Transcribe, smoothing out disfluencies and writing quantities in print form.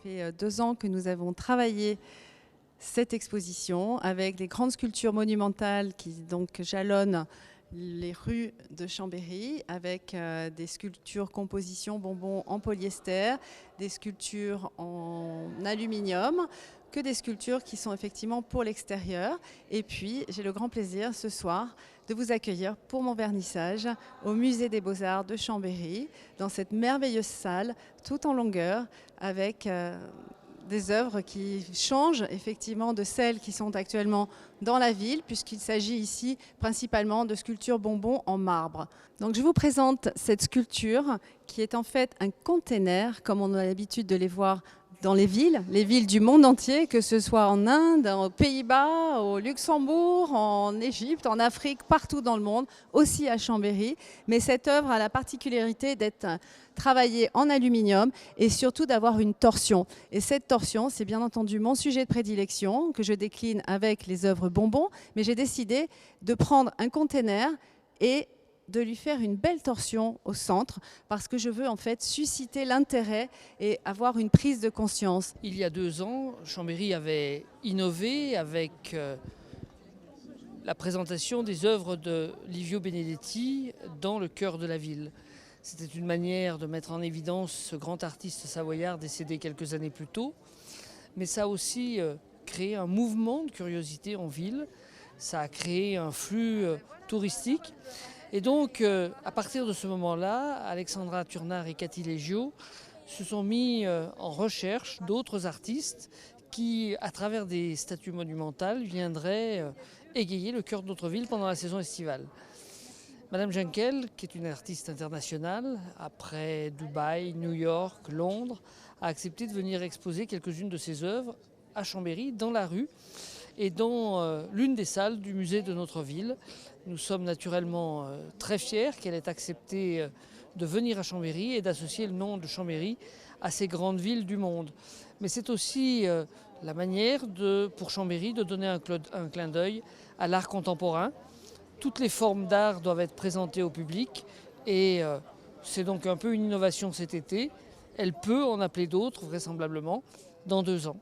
fait 2 ans que nous avons travaillé cette exposition avec des grandes sculptures monumentales qui donc jalonnent les rues de Chambéry, avec des sculptures composition bonbons en polyester, des sculptures en aluminium, que des sculptures qui sont effectivement pour l'extérieur. Et puis j'ai le grand plaisir ce soir de vous accueillir pour mon vernissage au Musée des Beaux-Arts de Chambéry, dans cette merveilleuse salle tout en longueur, avec des œuvres qui changent effectivement de celles qui sont actuellement dans la ville, puisqu'il s'agit ici principalement de sculptures bonbons en marbre. Donc je vous présente cette sculpture qui est en fait un container, comme on a l'habitude de les voir dans les villes du monde entier, que ce soit en Inde, aux Pays-Bas, au Luxembourg, en Égypte, en Afrique, partout dans le monde, aussi à Chambéry. Mais cette œuvre a la particularité d'être travaillée en aluminium et surtout d'avoir une torsion. Et cette torsion, c'est bien entendu mon sujet de prédilection que je décline avec les œuvres bonbons, mais j'ai décidé de prendre un container et de lui faire une belle torsion au centre, parce que je veux en fait susciter l'intérêt et avoir une prise de conscience. Il y a 2 ans, Chambéry avait innové avec la présentation des œuvres de Livio Benedetti dans le cœur de la ville. C'était une manière de mettre en évidence ce grand artiste savoyard décédé quelques années plus tôt, mais ça a aussi créé un mouvement de curiosité en ville, ça a créé un flux touristique. Et donc, à partir de ce moment-là, Alexandra Turnard et Cathy Leggio se sont mis en recherche d'autres artistes qui, à travers des statues monumentales, viendraient égayer le cœur de notre ville pendant la saison estivale. Madame Jenkel, qui est une artiste internationale, après Dubaï, New York, Londres, a accepté de venir exposer quelques-unes de ses œuvres à Chambéry, dans la rue, et dans l'une des salles du musée de notre ville. Nous sommes naturellement très fiers qu'elle ait accepté de venir à Chambéry et d'associer le nom de Chambéry à ces grandes villes du monde. Mais c'est aussi la manière pour Chambéry de donner un clin d'œil à l'art contemporain. Toutes les formes d'art doivent être présentées au public et c'est donc un peu une innovation cet été. Elle peut en appeler d'autres vraisemblablement dans 2 ans.